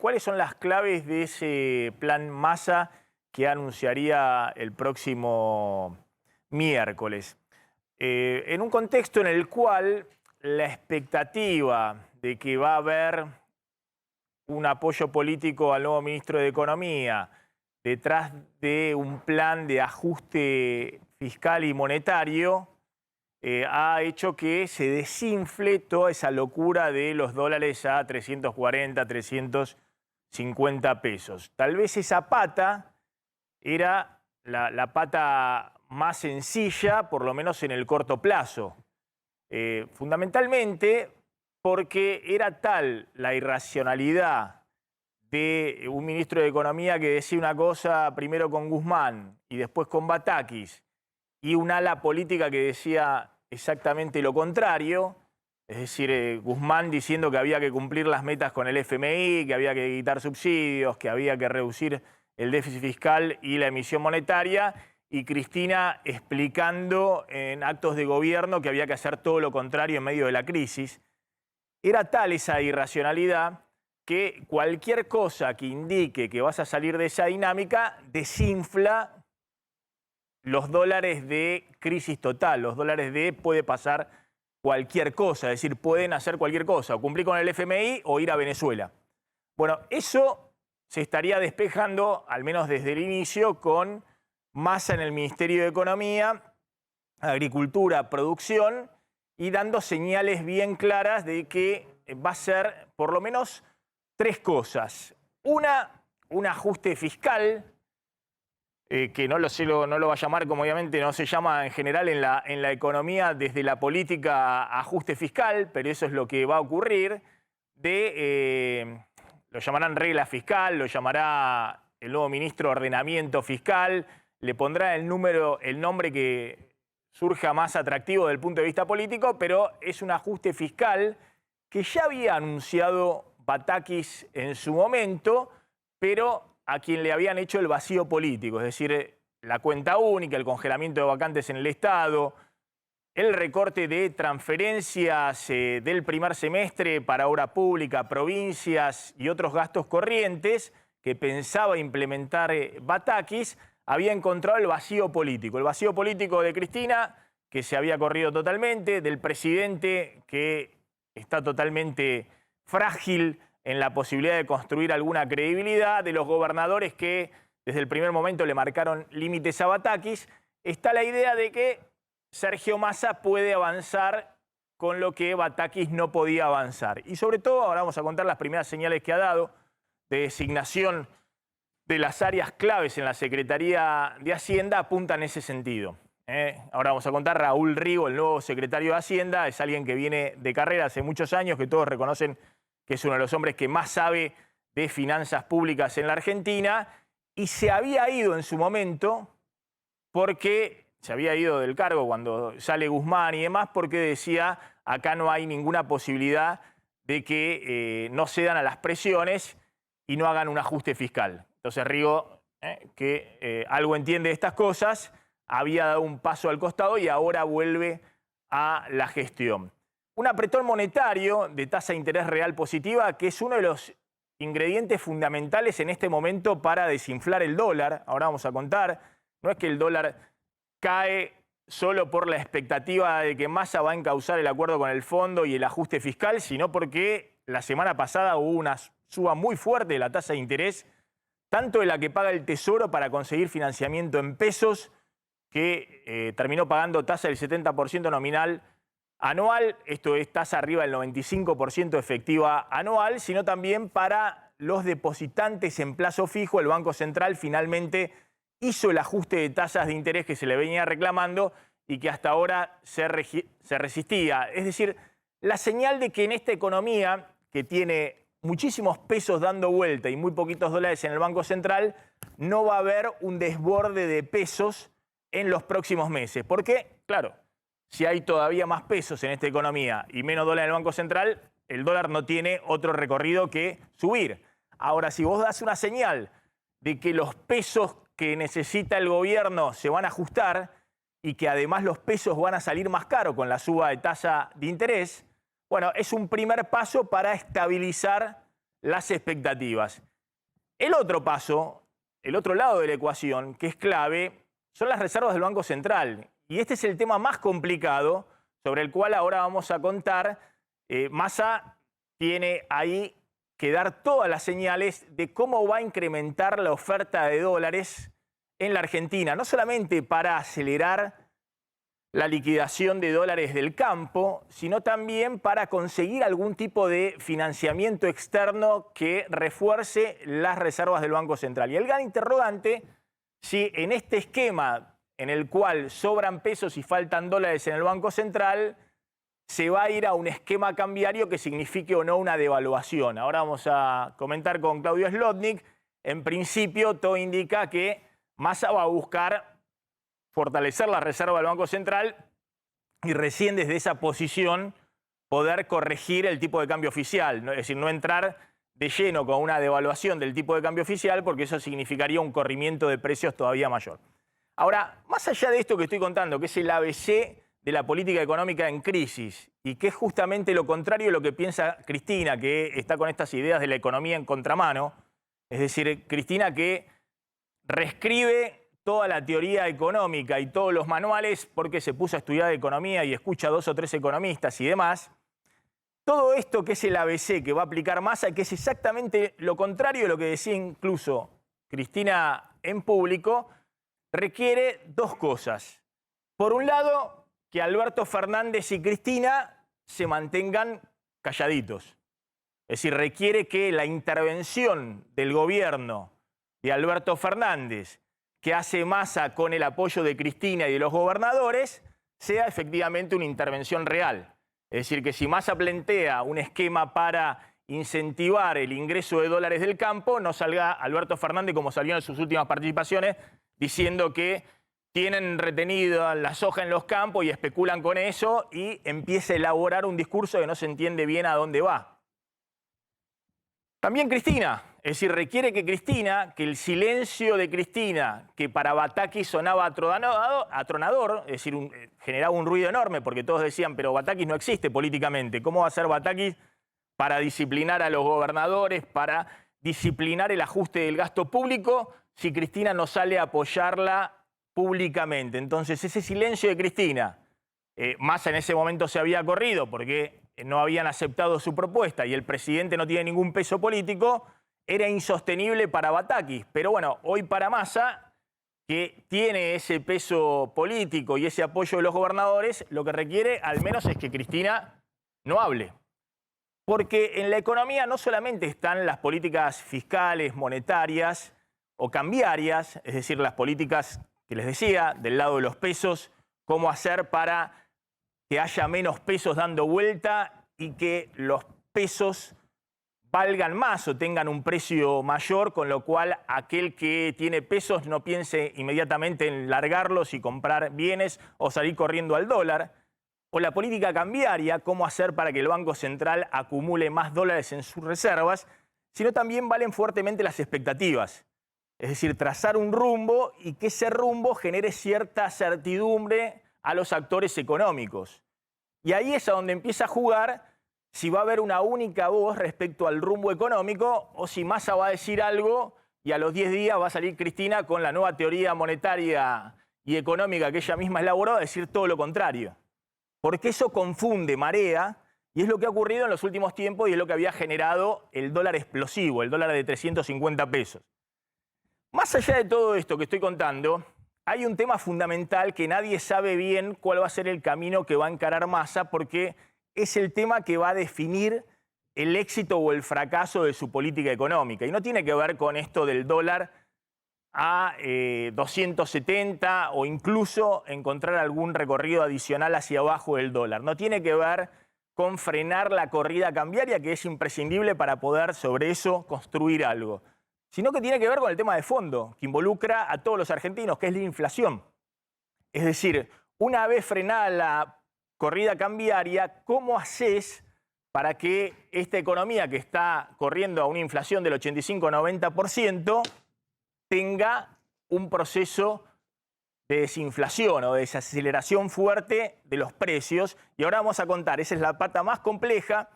¿cuáles son las claves de ese plan Massa que anunciaría el próximo miércoles? En un contexto en el cual la expectativa de que va a haber un apoyo político al nuevo ministro de Economía detrás de un plan de ajuste fiscal y monetario ha hecho que se desinfle toda esa locura de los dólares a 340, 350 pesos. Tal vez esa pata era la pata más sencilla, por lo menos en el corto plazo. Fundamentalmente porque era tal la irracionalidad de un ministro de Economía que decía una cosa primero con Guzmán y después con Batakis, y un ala política que decía exactamente lo contrario, es decir, Guzmán diciendo que había que cumplir las metas con el FMI, que había que quitar subsidios, que había que reducir el déficit fiscal y la emisión monetaria, y Cristina explicando en actos de gobierno que había que hacer todo lo contrario en medio de la crisis. Era tal esa irracionalidad que cualquier cosa que indique que vas a salir de esa dinámica desinfla los dólares de crisis total, los dólares de puede pasar cualquier cosa, es decir, pueden hacer cualquier cosa, o cumplir con el FMI o ir a Venezuela. Bueno, eso se estaría despejando, al menos desde el inicio, con Massa en el Ministerio de Economía, Agricultura, Producción, y dando señales bien claras de que va a ser por lo menos tres cosas. Una, un ajuste fiscal, que no lo va a llamar, como obviamente no se llama en general en la economía desde la política ajuste fiscal, pero eso es lo que va a ocurrir, lo llamarán regla fiscal, lo llamará el nuevo ministro ordenamiento fiscal, le pondrá el nombre que surja más atractivo desde el punto de vista político, pero es un ajuste fiscal que ya había anunciado Batakis en su momento, pero a quien le habían hecho el vacío político, es decir, la cuenta única, el congelamiento de vacantes en el Estado, el recorte de transferencias del primer semestre para obra pública, provincias y otros gastos corrientes que pensaba implementar Batakis, había encontrado el vacío político de Cristina, que se había corrido totalmente, del presidente, que está totalmente frágil en la posibilidad de construir alguna credibilidad, de los gobernadores que desde el primer momento le marcaron límites a Batakis. Está la idea de que Sergio Massa puede avanzar con lo que Batakis no podía avanzar. Y sobre todo, ahora vamos a contar las primeras señales que ha dado de designación de las áreas claves en la Secretaría de Hacienda, apuntan en ese sentido. Ahora vamos a contar, Raúl Rigo, el nuevo secretario de Hacienda, es alguien que viene de carrera hace muchos años, que todos reconocen que es uno de los hombres que más sabe de finanzas públicas en la Argentina, y se había ido en su momento porque se había ido del cargo cuando sale Guzmán y demás, porque decía, acá no hay ninguna posibilidad de que no cedan a las presiones y no hagan un ajuste fiscal. Entonces Rigo, que algo entiende de estas cosas, había dado un paso al costado y ahora vuelve a la gestión. Un apretón monetario de tasa de interés real positiva, que es uno de los ingredientes fundamentales en este momento para desinflar el dólar. Ahora vamos a contar, no es que el dólar cae solo por la expectativa de que Massa va a encauzar el acuerdo con el fondo y el ajuste fiscal, sino porque la semana pasada hubo una suba muy fuerte de la tasa de interés, tanto de la que paga el Tesoro para conseguir financiamiento en pesos, que terminó pagando tasa del 70% nominal anual, esto es tasa arriba del 95% efectiva anual, sino también para los depositantes en plazo fijo. El Banco Central finalmente hizo el ajuste de tasas de interés que se le venía reclamando y que hasta ahora se resistía. Es decir, la señal de que en esta economía, que tiene muchísimos pesos dando vuelta y muy poquitos dólares en el Banco Central, no va a haber un desborde de pesos en los próximos meses. ¿Por qué? Claro, si hay todavía más pesos en esta economía y menos dólares en el Banco Central, el dólar no tiene otro recorrido que subir. Ahora, si vos das una señal de que los pesos que necesita el gobierno se van a ajustar y que además los pesos van a salir más caros con la suba de tasa de interés, bueno, es un primer paso para estabilizar las expectativas. El otro paso, el otro lado de la ecuación, que es clave, son las reservas del Banco Central. Y este es el tema más complicado sobre el cual ahora vamos a contar. Massa tiene ahí que dar todas las señales de cómo va a incrementar la oferta de dólares en la Argentina, no solamente para acelerar la liquidación de dólares del campo, sino también para conseguir algún tipo de financiamiento externo que refuerce las reservas del Banco Central. Y el gran interrogante, si en este esquema en el cual sobran pesos y faltan dólares en el Banco Central, se va a ir a un esquema cambiario que signifique o no una devaluación. Ahora vamos a comentar con Claudio Zlotnik. En principio, todo indica que Massa va a buscar fortalecer la reserva del Banco Central y recién desde esa posición poder corregir el tipo de cambio oficial. Es decir, no entrar de lleno con una devaluación del tipo de cambio oficial porque eso significaría un corrimiento de precios todavía mayor. Ahora, más allá de esto que estoy contando, que es el ABC de la política económica en crisis y que es justamente lo contrario de lo que piensa Cristina, que está con estas ideas de la economía en contramano, es decir, Cristina que reescribe toda la teoría económica y todos los manuales porque se puso a estudiar economía y escucha a 2 o 3 economistas y demás. Todo esto que es el ABC que va a aplicar Massa, que es exactamente lo contrario de lo que decía incluso Cristina en público, requiere 2 cosas. Por un lado, que Alberto Fernández y Cristina se mantengan calladitos. Es decir, requiere que la intervención del gobierno de Alberto Fernández, que hace Massa con el apoyo de Cristina y de los gobernadores, sea efectivamente una intervención real. Es decir, que si Massa plantea un esquema para incentivar el ingreso de dólares del campo, no salga Alberto Fernández, como salió en sus últimas participaciones, diciendo que tienen retenida la soja en los campos y especulan con eso y empieza a elaborar un discurso que no se entiende bien a dónde va. También Cristina, es decir, requiere que Cristina, que el silencio de Cristina, que para Batakis sonaba atronador, es decir, generaba un ruido enorme porque todos decían, pero Batakis no existe políticamente, ¿cómo va a ser Batakis para disciplinar a los gobernadores, para disciplinar el ajuste del gasto público, si Cristina no sale a apoyarla públicamente? Entonces ese silencio de Cristina, Massa en ese momento se había corrido porque no habían aceptado su propuesta y el presidente no tiene ningún peso político, era insostenible para Batakis. Pero bueno, hoy para Massa, que tiene ese peso político y ese apoyo de los gobernadores, lo que requiere al menos es que Cristina no hable. Porque en la economía no solamente están las políticas fiscales, monetarias o cambiarias, es decir, las políticas que les decía, del lado de los pesos, cómo hacer para que haya menos pesos dando vuelta y que los pesos valgan más o tengan un precio mayor, con lo cual aquel que tiene pesos no piense inmediatamente en largarlos y comprar bienes o salir corriendo al dólar. O la política cambiaria, cómo hacer para que el Banco Central acumule más dólares en sus reservas, sino también valen fuertemente las expectativas. Es decir, trazar un rumbo y que ese rumbo genere cierta certidumbre a los actores económicos. Y ahí es a donde empieza a jugar si va a haber una única voz respecto al rumbo económico o si Massa va a decir algo y a los 10 días va a salir Cristina con la nueva teoría monetaria y económica que ella misma elaboró a decir todo lo contrario. Porque eso confunde, marea, y es lo que ha ocurrido en los últimos tiempos y es lo que había generado el dólar explosivo, el dólar de 350 pesos. Más allá de todo esto que estoy contando, hay un tema fundamental que nadie sabe bien cuál va a ser el camino que va a encarar Massa, porque es el tema que va a definir el éxito o el fracaso de su política económica. Y no tiene que ver con esto del dólar a 270 o incluso encontrar algún recorrido adicional hacia abajo del dólar. No tiene que ver con frenar la corrida cambiaria, que es imprescindible para poder sobre eso construir algo, sino que tiene que ver con el tema de fondo, que involucra a todos los argentinos, que es la inflación. Es decir, una vez frenada la corrida cambiaria, ¿cómo haces para que esta economía que está corriendo a una inflación del 85-90% tenga un proceso de desinflación o de desaceleración fuerte de los precios? Y ahora vamos a contar, esa es la pata más compleja,